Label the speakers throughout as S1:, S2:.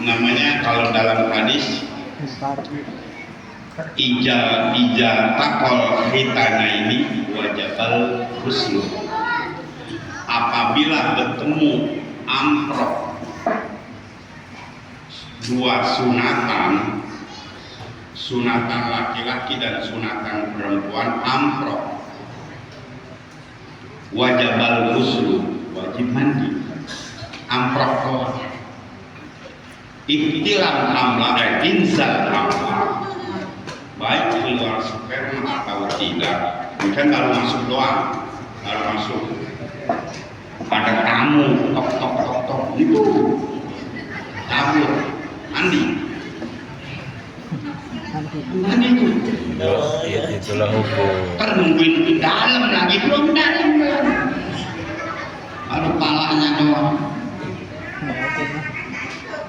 S1: namanya kalau dalam hadis ija takol hitana ini wajabal husnu. Apabila bertemu amprok dua sunatan laki-laki dan sunatan perempuan amprok, wajabal husnu, wajib mandi. Amprok doang. Ikhtilam amla inzal amla, baik keluar sperma atau tidak. Bukan kalau masuk doang, kalau masuk ada tamu tok itu tabur mandi itu.
S2: Itulah hukum.
S1: Nungguin di dalam lagi, belum dalam. Baru palanya doang.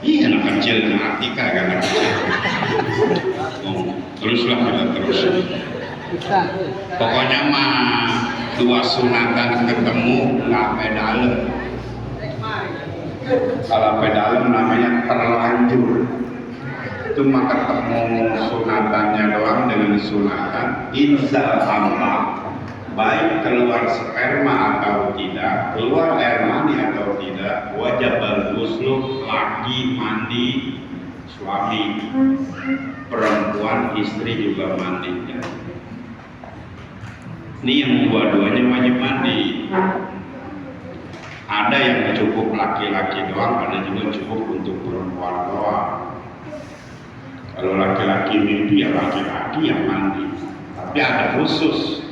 S1: Iya, anak kecil Artika kan anak kecil. Teruslah kita terus. Pokoknya mah dua sunatan ketemu nggak sampai dalam. Kalau sampai dalam namanya terlanjur. Itu maka ketemu sunatannya doang dengan sunatan inzal amla, baik keluar sperma atau tidak, keluar air mani atau tidak, wajib berghusl, laki mandi, suami, perempuan istri juga mandi. Ini yang dua-duanya wajib mandi. Ada yang cukup laki-laki doang, ada juga cukup untuk perempuan doang. Kalau laki-laki mimpi ya laki-laki yang mandi, tapi ada khusus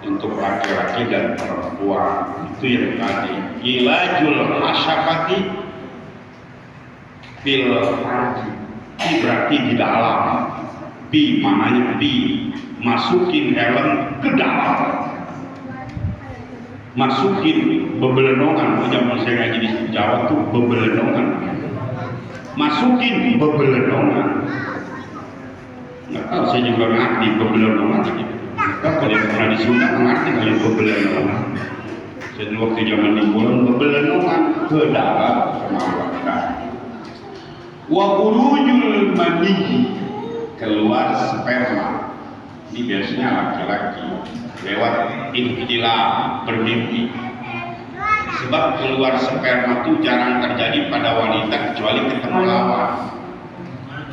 S1: untuk laki-laki dan perempuan. Itu yang tadi ilajul hasyafati bil haji. Ini berarti di dalam. Bi maknanya bi, masukin helm ke dalam, masukin bebelenongan. Zaman saya ngaji di Jawa tuh bebelenongan, masukin bebelenongan. Nggak tahu, saya juga ngerti bebelenongan gitu. Kalau yang pernah di Sunda ngerti kalau bebelenongan. Saya waktu zaman di bulan bebelenongan ke dalam sama warga. Wa urujul mani, keluar sperma. Ini biasanya laki-laki lewat ikhtilam, bermimpi. Sebab keluar sperma itu jarang terjadi pada wanita kecuali ketemu lawan.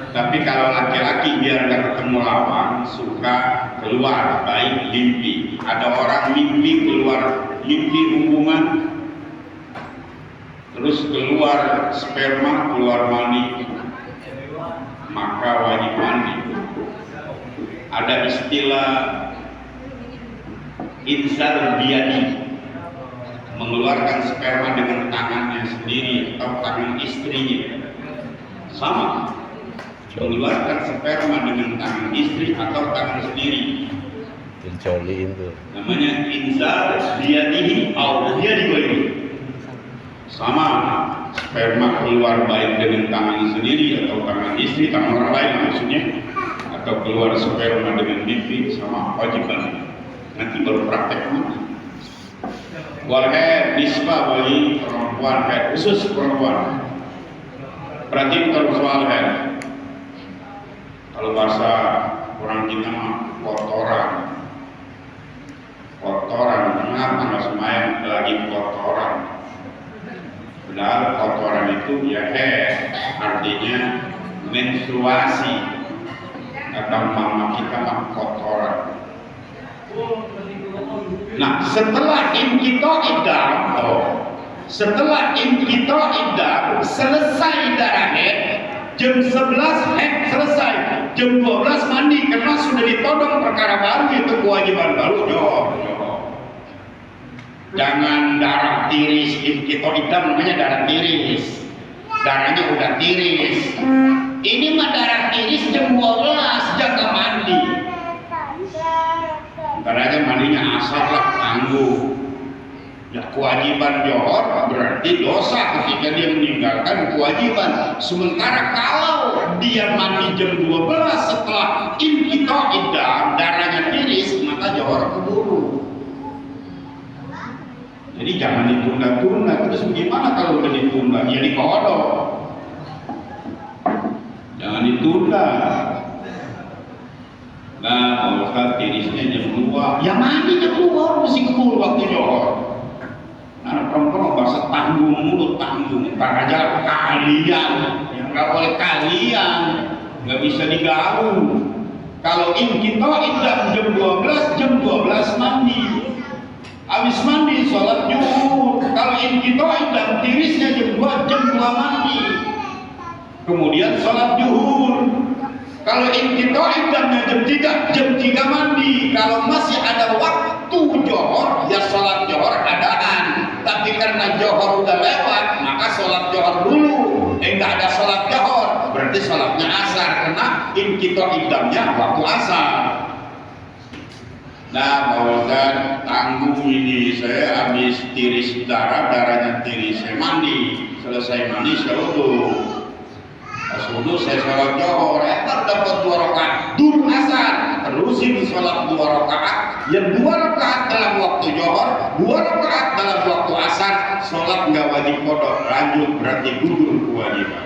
S1: Tapi kalau laki-laki biar nggak ketemu lawan suka keluar, baik mimpi. Ada orang mimpi keluar, mimpi hubungan, terus keluar sperma, keluar mani, maka wajib mandi. Ada istilah inzal biyadi, mengeluarkan sperma dengan tangannya sendiri atau tangan istrinya. Sama, mengeluarkan sperma dengan tangan istri atau tangan sendiri.
S2: Pencoliin tuh.
S1: Namanya inzal biyadihi atau biyadi. Sama, sperma keluar baik dengan tangan sendiri atau tangan istri, tangan orang lain maksudnya, atau keluar sperma dengan mimpi, sama wajib mandi. Nanti baru praktek mandi. Walhaid nisbah bagi perempuan, haid khusus perempuan. Berarti kalau soal haid, kalau bahasa orang kita mah kotoran, kenapa nggak semuanya lagi kotoran? Padahal kotoran itu ya artinya menstruasi, kata mama kita mah kotoran. Nah, setelah inkito iddah, selesai darah haid, jam 11 haid selesai, jam 12 mandi karena sudah ditodong perkara baru, itu kewajiban baru. Jangan darah tiris, inkito iddah namanya darah tiris, darahnya udah tiris. Ini mah darah tiris jam 12 jaga mandi. Karena mandinya asar lah, tangguh. Ya, kewajiban johor berarti dosa ketika dia meninggalkan kewajiban. Sementara kalau dia mandi jam 12 setelah inkito iddah, darahnya tiris, maka johor keburu. Jadi jangan ditunda-tunda. Terus gimana kalau udah ditunda? Ya dikodok. jangan ditunda. Nah, kalau Ustaz tirisnya jam 2, ya mandi jam 2 mesti keburu waktu johor. Nah, perempuan bahasa tanggung mulut, tanggung, ntar aja kalian, yang nggak boleh kalian, nggak bisa digaul. Kalau kita jam 12, jam 12 mandi. Habis mandi sholat zuhur. Kalau kita tirisnya jam 2, jam 2 mandi. Kemudian sholat zuhur. Kalau kita idamnya jam 3 mandi. Kalau masih ada waktu johor, ya sholat johor adaan. Tapi karena johor udah lewat, maka sholat johor dulu. Nggak ada sholat johor, berarti sholatnya asar. Karena kita idamnya waktu asar. Nah, Pak Ustaz, tanggung ini saya habis tiris darahnya tiris, saya mandi. Selesai mandi saya wudu. Pas wudu saya sholat johor, dapat 2 rakaat dur asar, terusin sholat 2 rakaat, yang 2 rakaat dalam waktu johor, 2 rakaat dalam waktu asar, sholat nggak wajib qada, lanjut berarti gugur kewajiban.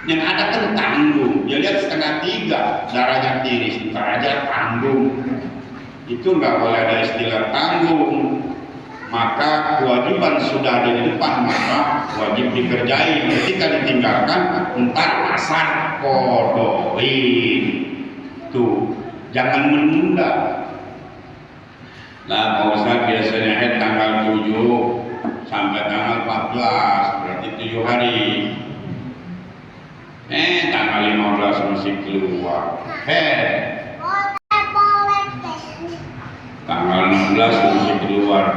S1: Yang ada kan tanggung, ya lihat 2:30 darahnya tiris, ntar aja tanggung. Itu nggak boleh ada istilah tanggung. Maka kewajiban sudah ada di depan, maka wajib dikerjain. Ketika ditinggalkan, ntar asar kodoin. Tuh, jangan menunda. Nah, Pak Ustaz biasanya tanggal 7 sampai tanggal 14, berarti 7 hari. Tanggal 15 masih keluar. Tanggal 16 masih keluar.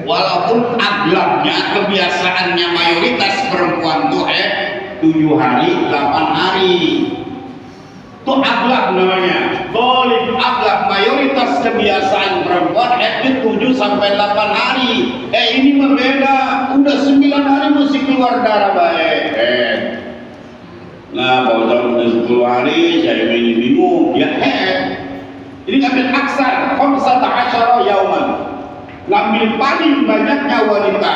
S1: Walaupun aglabnya, kebiasaannya mayoritas perempuan tuh 7 hari, 8 hari. Itu aglab namanya. Boleh aglab, mayoritas kebiasaan perempuan itu 7 sampai 8 hari. Ini berbeda. Udah 9 hari masih keluar darah baik. Nah, kalau udah 10 hari saya minum, ya ini ngambil aksar, 15 yauman. Ngambil paling banyaknya wanita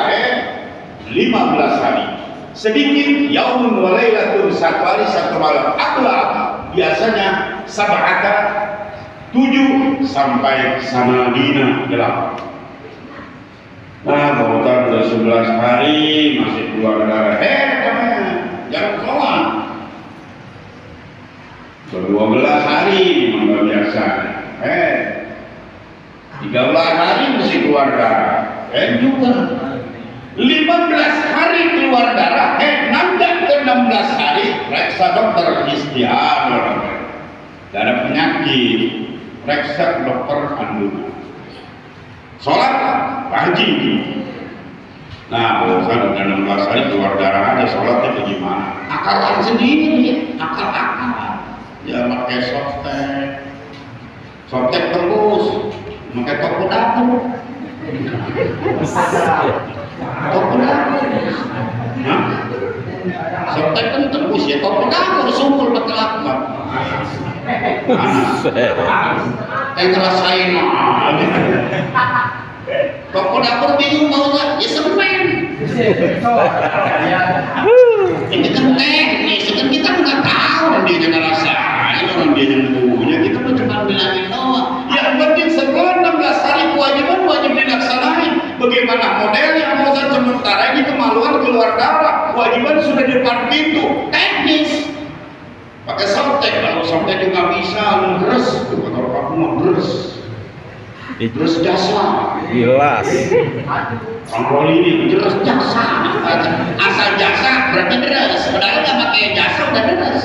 S1: 15 hari. Sedikit yaumun wa lailatun, 1 hari 1 malam. Akhlak biasanya sab'ata 7 sampai samadina 8. Nah, kalau udah 11 hari masih keluar darah. Jangan keluar. 12 hari memang biasa. 13 hari mesti keluar darah. Juga 15 hari keluar darah. Nanti ke 16 hari reksa dokter istiadat. Tidak ada penyakit, reksa dokter kandungan. Sholat wajib. Nah, kalau udah 16 hari keluar darah aja, sholatnya bagaimana? Akalan sendiri, akal-akal. Ya pakai softtek terus, pakai toko dapur. Toko dapur. Softtek kan terus ya, toko dapur sungguh pakai lakban. Ngerasain toko dapur bingung mau nggak? Ya semen. Ini kan teknis, kan kita nggak tahu dia ngerasain, orang dia yang punya, kita cuma bilangin doang. Yang penting setelah 16 hari kewajiban wajib dilaksanain. Bagaimana modelnya? Mau sementara ini kemaluan keluar darah, kewajiban sudah di depan pintu, teknis. Pakai softtek, kalau softtek juga bisa ngeres, kalau aku mau ngeres. Terus jasa
S2: Jelas.
S1: kontrol ini terus jasa, asal jasa berarti deras, padahal nggak pakai jasa udah deras.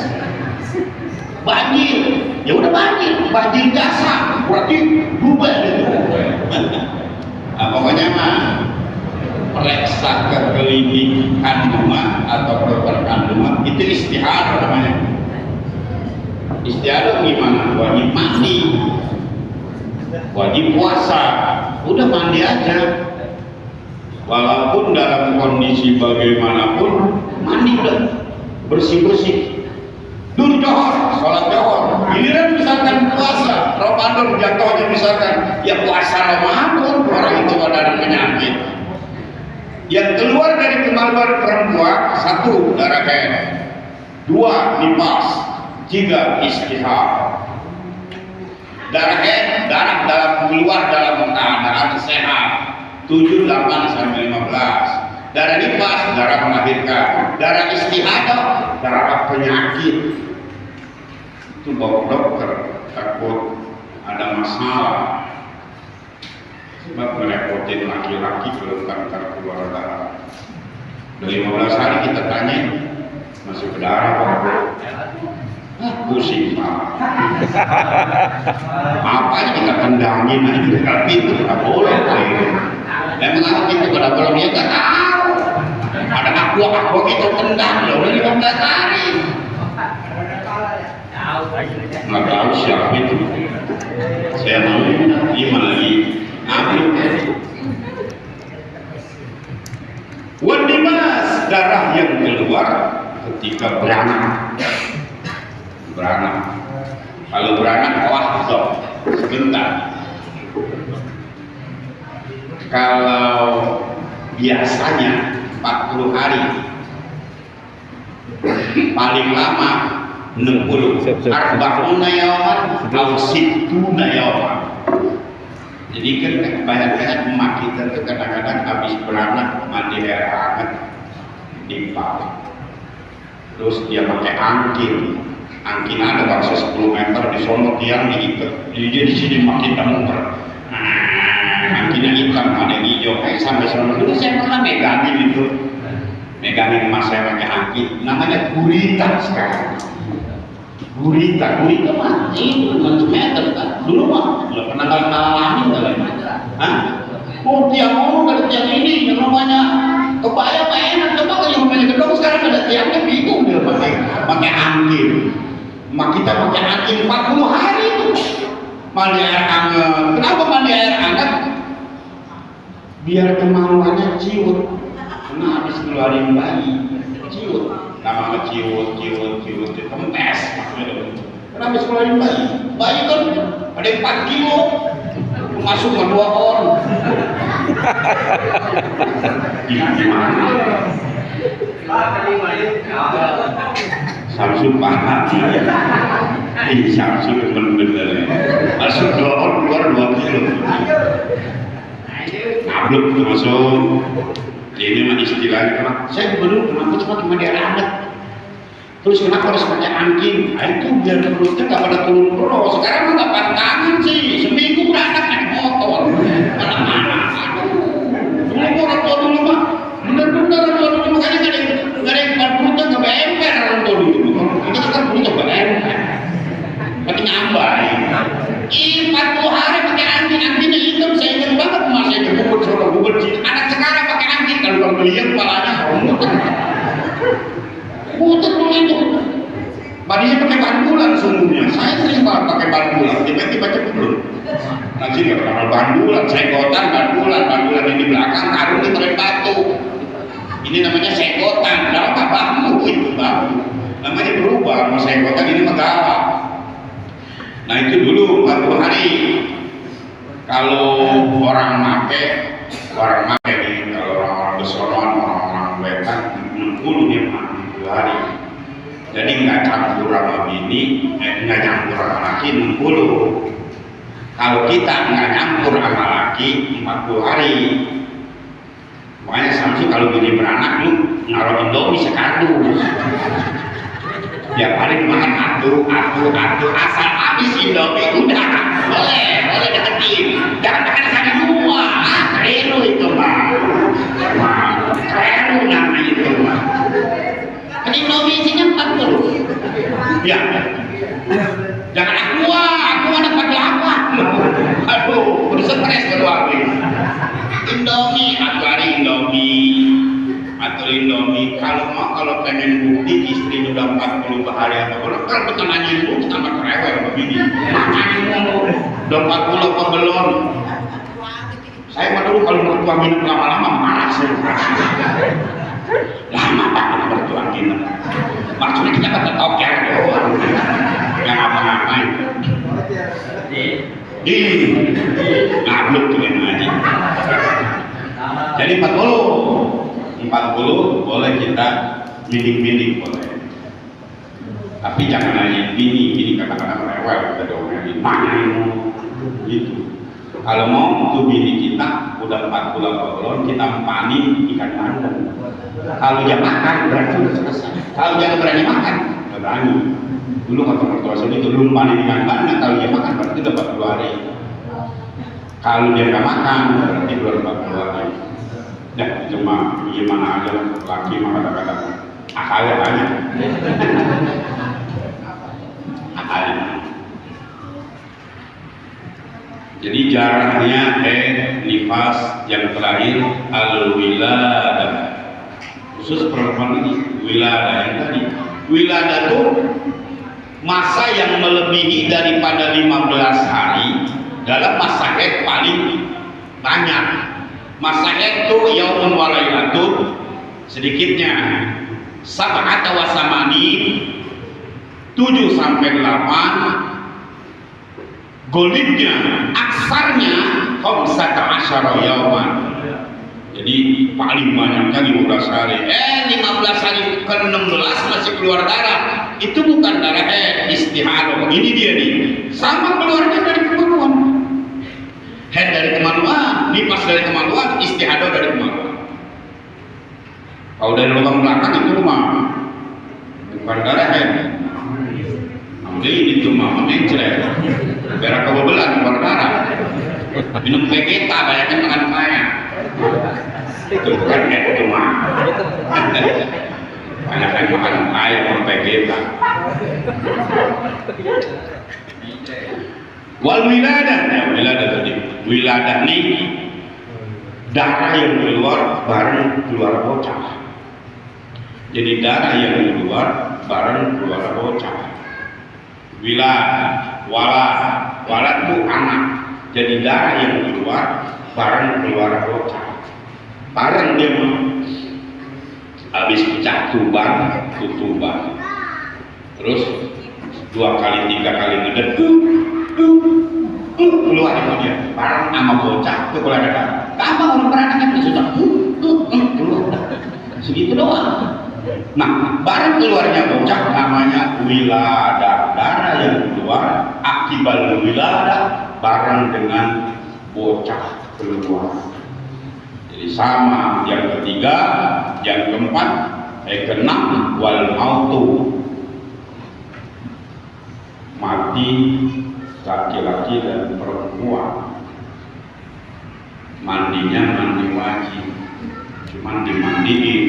S1: Banjir, ya udah banjir jasa berarti berubah gitu. Nah, pokoknya mah periksa kekeliling kandungan atau kandungan itu istihadah namanya. Istihadah gimana? Wajib mandi, wajib puasa, udah mandi aja. Walaupun dalam kondisi bagaimanapun mandi udah bersih-bersih. Dur johor, sholat johor. Giliran misalkan puasa, Ramadan jatuhnya misalkan ya puasa Ramadan, orang itu ada penyakit. Yang keluar dari kemaluan perempuan 1 darah haid. 2 nifas, 3 istihad. Darah dalam keluar dalam keadaan sehat 7, 8 sampai 15. Darah nifas, darah melahirkan. Darah istihadah, darah penyakit. Itu bawa dokter takut ada masalah. Sebab merepotin laki-laki kalau kanker keluar darah. Dari 15 hari kita tanya masuk ke darah Pak. Pusing Pak. Apa kita tendangin aja tapi itu nggak boleh. Emang aku itu kalau belum ya nggak tahu. Ada aku itu tendang loh ini 15 hari. Nggak tahu siapa itu. Saya mau iman lagi. Ambil. Wadimas, darah yang keluar ketika beranak. Kalau beranak wahdoh sebentar. Kalau biasanya 40 hari, paling lama 60. Arba'una yawman atau 60 yawman. Jadi kan banyak-banyak emak kita tuh kadang-kadang habis beranak mandi air hangat di pala. Terus dia pakai angkin ada bangsa 10 meter di sono tiang diikat. Jadi dia di sini makin muter. Angkinnya hitam ada yang hijau. Sampai sono dulu saya pernah megangin emas saya pakai angkin. Namanya gurita sekarang. Gurita mah itu 1 meter kan. Dulu mah nggak pernah ngalamin kali. Oh tiang dari tiang ini yang namanya kebaya Pak enak. Coba kalau yang namanya gedung sekarang ada tiangnya bingung dia pakai angin. Mak kita pakai angin 40 hari itu. Mandi air hangat. Kenapa mandi air hangat? Biar kemaluannya ciut. Karena habis keluarin bayi ciut. Nama ciut kempes maksudnya. Karena habis keluarin bayi kan ada 4 kilo masuk ke 2 on. Gimana? Samsul paham. Samsul bener-bener. Masuk 2 on keluar 2 kilo. Nabluk masuk. Ini mah istilahnya saya dulu kenapa cuma mandi air hangat. Terus kenapa harus pakai angin? Itu biar perutnya nggak pada turun terus. Sekarang nggak pantangan sih. Seminggu beranak naik motor. Mana-mana. Dulu orang tua dulu mah bener-bener orang tua dulu makanya nggak ada yang perutnya nggak beemper orang tua dulu. Kita sekarang perutnya beemper. Pakai nyambai. 40 hari pakai anginnya hitam. Saya ingat banget mas saya bubur sini. Anak sekarang pakai angin kalau beliau kepalanya putar dulu itu. Badinya pakai ban bulan sungguhnya. Saya sering banget pakai ban bulan. Tiba-tiba cepet. Nanti nggak pernah ban bulan. Segotan ban bulan ini di belakang karung di rem batu. Ini namanya segotan. Dalam bambu itu bambu. Namanya berubah. Mau segotan ini megawat. Nah itu dulu 40 hari. Kalau orang make nih, kalau orang-orang besonon, orang-orang wetan 60 dia 40 hari. Jadi nggak campur sama bini, nggak campur sama laki 60. Kalau kita nggak campur sama laki 40 hari. Makanya Samsul kalau bini beranak lu naruh Indomie sekardus. Ya paling makan atur asal habis Indomie udah boleh deketin. Jangan makan sekali semua. Keren itu mah. Keren namanya itu mah. Indomie isinya 40. Ya. Jangan aku dapat apa? Aduh, udah stres baru habis. Indomie, atur Indomie. Kalau pengen bukti istri udah 40 hari atau belum, kalau kita nanyain dulu kita nggak rewel begini. Nanyain dulu, udah 40 apa belum? Saya mah dulu kalau mertua minum lama-lama marah saya. Lama banget mertua minum. Maksudnya kita kata toker doang, yang apa-ngapain. Ngabluk tuh yang aja. Jadi 40 boleh kita milik boleh. Tapi jangan nanya bini kadang-kadang rewel, kita domelin, nanyain gitu. Kalau mau tuh bini kita udah 4 bulan kita empanin ikan bandeng. Kalau dia makan berarti udah selesai. Kalau dia berani makan, nggak berani. Dulu kata mertua saya itu belum panen ikan bandeng. Kalau dia makan berarti udah 40 hari. Kalau dia nggak makan berarti belum 40 hari. Ya cuma gimana aja laki mah kadang-kadang akalnya banyak. Akalnya. Jadi jaraknya nifas yang terakhir al-wiladah. Khusus perempuan ini wiladah yang tadi. Wiladah itu masa yang melebihi daripada 15 hari dalam masa haid paling banyak. Masa haid itu yaumun wa lailatun sedikitnya sab'ata wa samani 7 sampai 8. Golibnya, aksarnya khamsata asyara yauman. Jadi paling banyak kali 15 hari. 15 hari ke 16 masih keluar darah. Itu bukan darah istihadah. Ini dia nih. Sama keluarnya dari kemaluan. Haid dari kemaluan, nifas dari kemaluan, istihadah dari kemaluan. Kalau dari lubang belakang itu mah bukan darah haid. Jadi itu mah mencret. Berak kebebelan keluar darah. Minum vegeta banyak makan kaya. Itu bukan itu mah. Banyak yang makan kaya minum vegeta. Wal wiladah, ya wiladah tadi. Wiladah nih darah yang keluar bareng keluar bocah. Jadi darah yang keluar bareng keluar bocah. Walad itu anak. Jadi darah yang keluar bareng keluar bocah. Bareng dia habis pecah tutuban. Terus 2 kali 3 kali ngedek keluar itu dia bareng sama bocah itu kalau ada gampang orang peranakan itu sudah keluar segitu doang. Nah bareng keluarnya bocah namanya wiladah, darah yang keluar akibat wiladah bareng dengan bocah keluar. Jadi sama yang ketiga, yang keempat, keenam wal mautu, mati laki-laki dan perempuan. Mandinya mandi wajib, cuman dimandiin.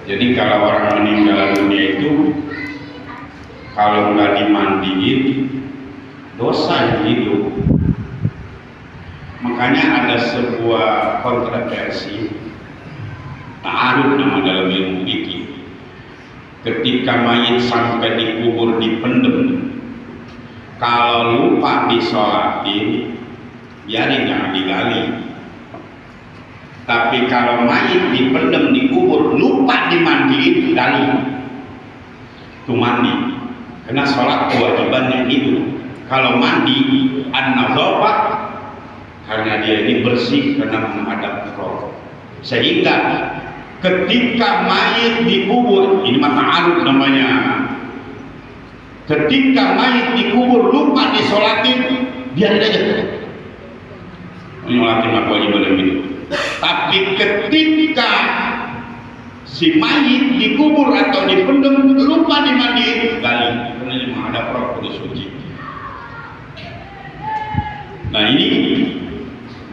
S1: Jadi kalau orang meninggal dunia itu kalau nggak dimandiin dosa hidup. Makanya ada sebuah kontroversi ta'aruf nama dalam ilmu fikih. Ketika mayit sampai dikubur dipendem, kalau lupa disolatin, biarin jangan digali. Tapi kalau mayit dipendem dikubur lupa dimandiin, gali. Itu mandi. Karena sholat kewajibannya itu. Kalau mandi an-nazafah, karena dia ini bersih karena menghadap roh. Sehingga ketika mayit dikubur, ini mah ta'aruf namanya. Ketika mayit dikubur lupa disolatin, biarin aja. Nyolatin aku aja boleh gitu. Tapi ketika si mayit dikubur atau dipendem lupa dimandiin, gali. Karena ini menghadap roh kudus suci. Nah ini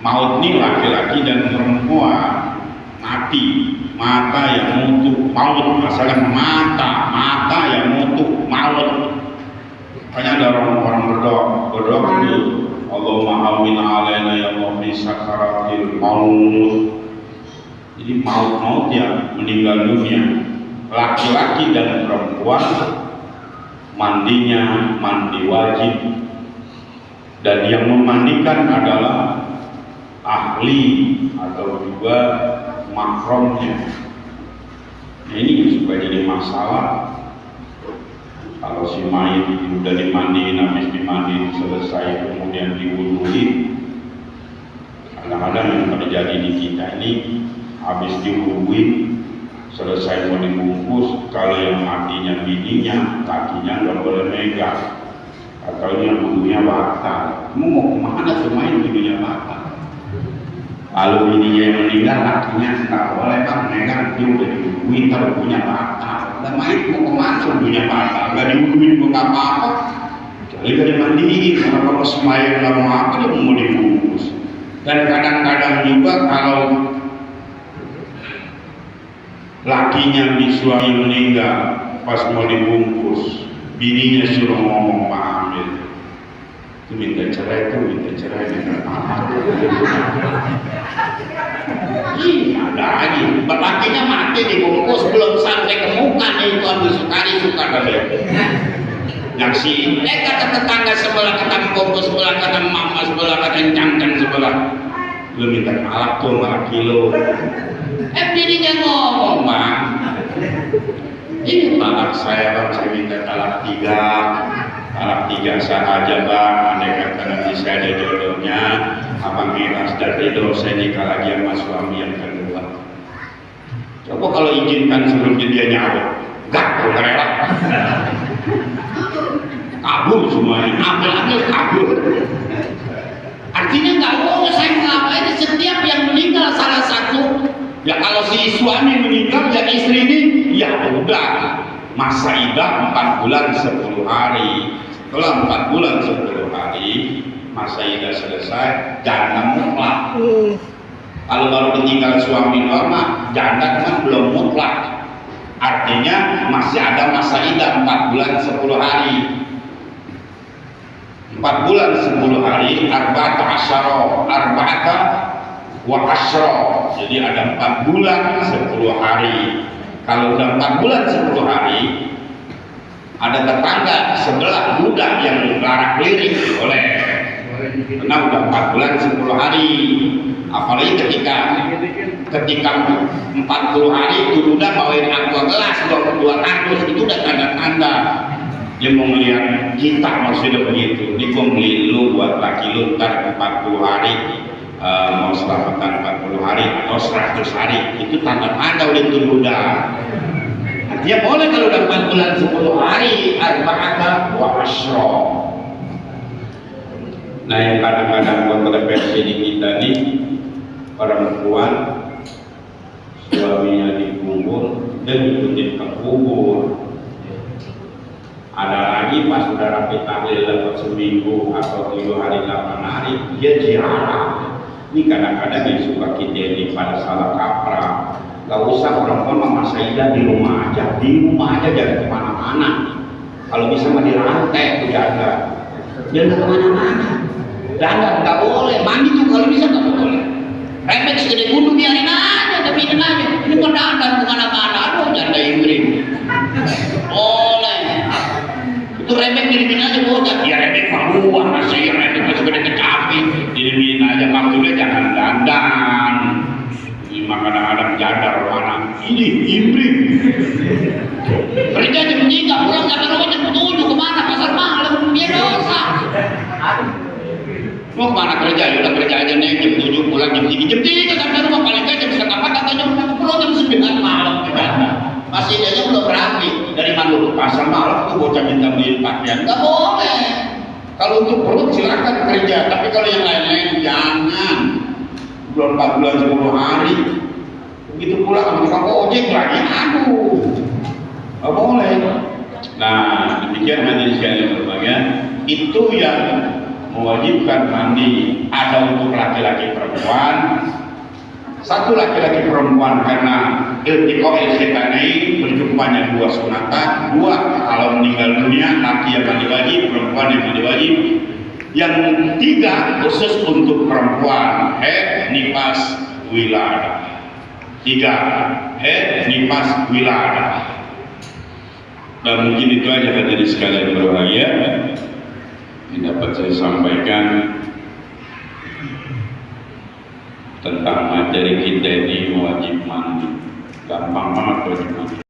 S1: maut ini laki-laki dan perempuan mati, mata yang mutu maut, masalah mata yang mutu maut. Makanya ada orang berdoa itu Allahumma amin alaina ya Allah fi sakaratil maut. Jadi maut ya meninggal dunia, laki-laki dan perempuan mandinya mandi wajib. Dan yang memandikan adalah ahli atau juga mahramnya. Nah, ini supaya jadi masalah. Kalau si mayit sudah dimandiin, habis dimandiin selesai kemudian diwuduin, kadang-kadang yang terjadi di kita ini habis diwuduin selesai mau dibungkus, kalau yang matinya bininya, kakinya nggak boleh megang, katanya bulunya batal. Kamu mau kemana tuh main bulunya batal? Lalu bininya yang meninggal, kakinya nggak boleh bang megang, dia udah dibubuhin kalau bulunya batal. Udah main mau kemana bulunya batal? Nggak dibubuhin mau apa-apa, jadi gak dimandiin. Karena kalau semayang nggak mau apa, dia mau dibungkus. Dan kadang-kadang juga kalau lakinya di suami meninggal pas mau dibungkus, bininya suruh ngomong Pak Amir, itu minta cerai, minta maaf. Ada aja, lakinya mati dibungkus belum sampai ke muka nih, itu Abu Sukari suka kali. Nyaksi, kata tetangga sebelah, kata bungkus sebelah, kata mama sebelah, kata cangkang sebelah, lu minta kalak tuh malah kilo. Bininya ngomong bang, ini talak saya bang, saya minta talak 3 sah aja bang, andai kata nanti saya ada jodohnya, abang miras dan ridho, saya nikah lagi sama suami yang kedua. Coba kalau izinkan sebelum dia nyawa, gak rela, kabur semuanya, ambil kabur. Artinya nggak boleh saya ngapain, setiap yang meninggal salah satu. Ya kalau si suami meninggal ya istri ini, ya udah masa idah 4 bulan 10 hari. Setelah 4 bulan 10 hari masa idah selesai, janda mutlak. Kalau baru ditinggal suami normal, janda kan belum mutlak. Artinya masih ada masa idah 4 bulan 10 hari. 4 bulan 10 hari, arba'ata wa asyra. Jadi ada 4 bulan 10 hari. Kalau udah 4 bulan 10 hari, ada tetangga sebelah budak yang larak lirik boleh. Karena udah 4 bulan 10 hari. Apalagi ketika 40 hari itu udah bawain aqua gelas 22 kardus, itu udah tanda-tanda dia mau melihat kita maksudnya begitu. Ini kok lu buat laki lu ntar 40 hari mau selamatan 40 hari atau 100 hari, itu tanda-tanda udah udah. Artinya boleh kalau udah 4 bulan 10 hari, arba'ata wa asyra. Nah yang kadang-kadang kontroversi di kita nih, perempuan suaminya dikubur dan ikutin ke kubur. Ada lagi pas sudah rapi tahlil dapat seminggu atau 7 hari 8 hari dia ziarah. Ini kadang-kadang yang suka kita ini pada salah kaprah. Gak usah perempuan mama Saidah di rumah aja jangan kemana-mana. Kalau bisa mah dirantai tuh jaga, jangan kemana-mana. Dandan nggak boleh, mandi tuh kalau bisa nggak boleh. Remek segede gunung biarin aja, tapi ini aja. Ini kok dandan kemana-mana, aduh janda ibring. Boleh. Itu remek dirimin aja bocah, ya remek maluan masih remek masih gede kecapi, dirimin aja maksudnya jangan dandan. Ini kadang-kadang jadar mana ini ibrik. Kerja jam 3 pulang sampai rumah jam 7 kemana pasar malam dia dosa. Mau kemana kerja? Ya udah kerja aja nih jam 7 pulang jam 3 sampai rumah paling nggak jam 7:30 atau jam 6 pulang jam 9 malam kerja. Masih aja belum rapi. Dari mana lu pasar malam tuh bocah minta beliin pakaian? Nggak boleh. Kalau untuk perut silakan kerja, tapi kalau yang lain-lain jangan. Belum 4 bulan 10 hari. Begitu pula sama tukang ojek lagi, aduh, nggak boleh. Nah demikian hadirin sekalian berbahagia, itu yang mewajibkan mandi ada untuk laki-laki perempuan. Satu laki-laki perempuan karena iltiqa'il khitanain, berjumpanya 2 sunatan. 2 kalau meninggal dunia, laki yang mandi wajib, perempuan yang mandi wajib. Yang 3 khusus untuk perempuan, haid, nifas, wiladah. 3 haid, nifas, wiladah. Dan mungkin itu aja hadirin sekalian berbahagia yang dapat saya sampaikan tentang materi kita ini wajib mandi. Gampang banget wajib mandi.